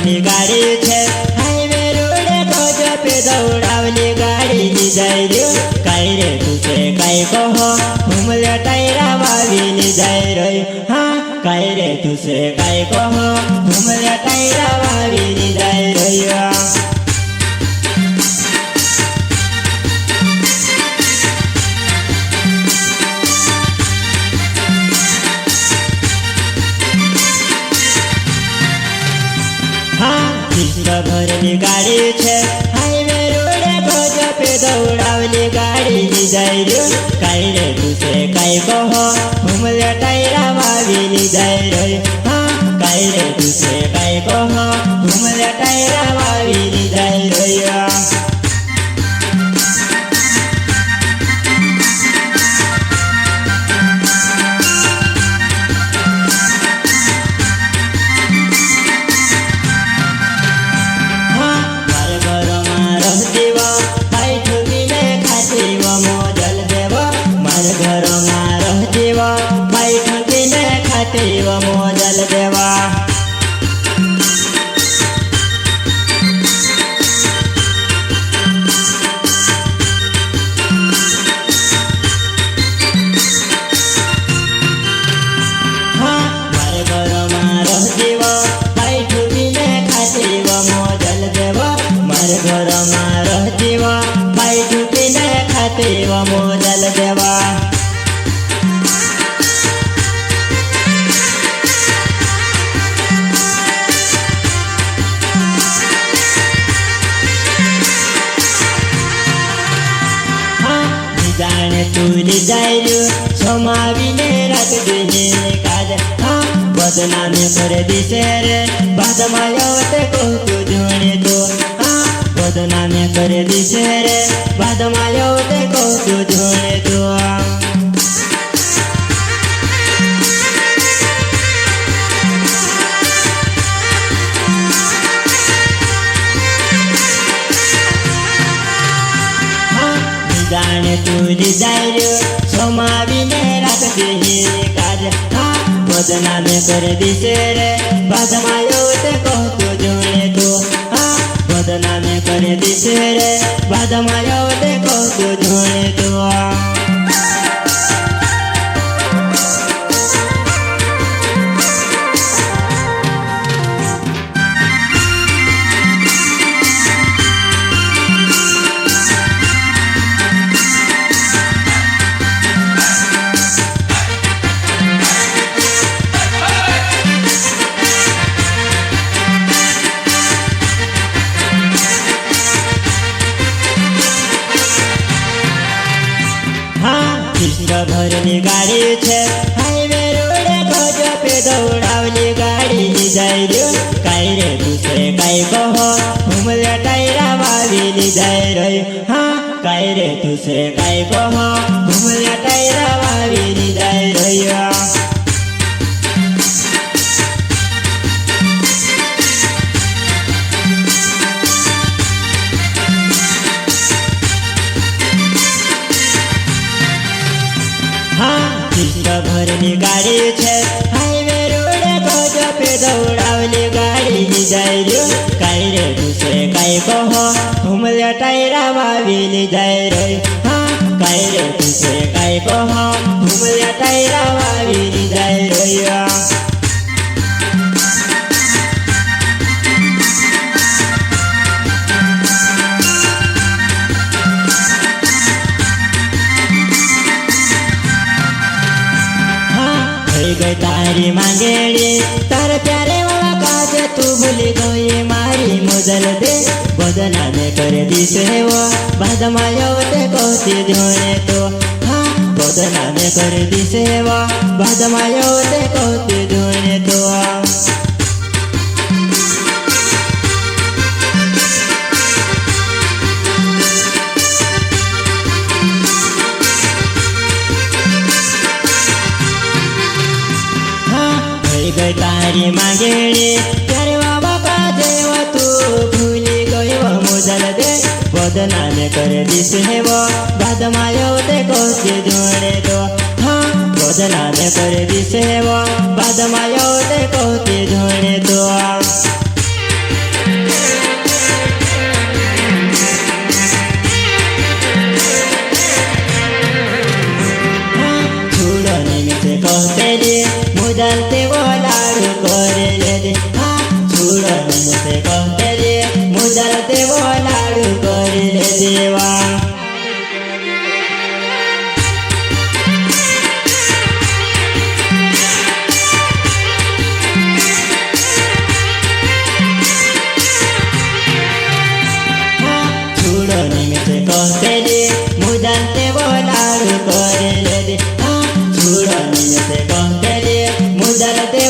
भरनी गाड़ी छे हाईवे रोडे खोज पे दौड़ावली गाड़ी नी जाय रे काई रे तुसे काई कहो हुमले टायरा वावीनी जाय रे हाँ काई रे तुसे काई कहो हुमले टायरा वावीनी जाय रे भरनी गाड़ी छे हाईवे रोडे खोज पे दौड़ावली गाड़ी नी जाय रे काई रे तुसे काई कहो हुमले टायरा वावीनी जाय रे हाँ काई रे तुसे काई कहो हुमले टायरा वावीनी जाय रे मोदल देवा मारे घर में रह देवा बैठ बिने खाते व मोदल देवा मारे घर में रह देवा बैठ बिने खाते व मोदल देवा जाने तूने जायरू समाविने रख देने काज हाँ बदनामी कर दिसे रे बाद मायावते को तू जोड़े तो हाँ बदनामी कर दिसे रे बाद मायावते को तू जोड़े तो जाने तूने जायरू समाविने रख देने काज हाँ बदनामी कर दिसे रे बाद मायावते को तू जोड़े तो हाँ बदनामी कर दिसे रे बाद मायावते को तू जोड़े तो भरनी गाड़ी छे हाईवे रोडे खोज पे दौड़ावली गाड़ी नी जाय रे काई रे तुसे काई कहो हुमले टायरा वावीनी जाय रे हाँ काई रे तुसे काई कहो हुमले टायरा वावीनी जाय रे भरनी गाड़ी छे हाईवे रोडे खोज पे दौड़ावली गाड़ी नी जाय रे काई रे तुसे काई कहो हुमले टायरा वावीनी जाय रे हाँ काई रे तुसे काई कहो हुमले टायरा वावीनी जाय रे गई तारी मांगेड़ी तार प्यारे वाला काज तू भूली गई मारी मुदल दे बदनामी कर दिसे वो बाद मायावते को जोड़े तो हाँ बदनामी कर दिसे वो बाद मायावते को जोड़े तो गई तारी मांगेड़ी प्यारे बाबा का देव तू भूली गई वो मुदल दे बदनामी कर दिसे वो बाद मायावते को जोड़े तो हाँ बदनामी कर दिसे वो बाद मायावते को जोड़े तो ધૂળની તે કંકેલી મુજર તે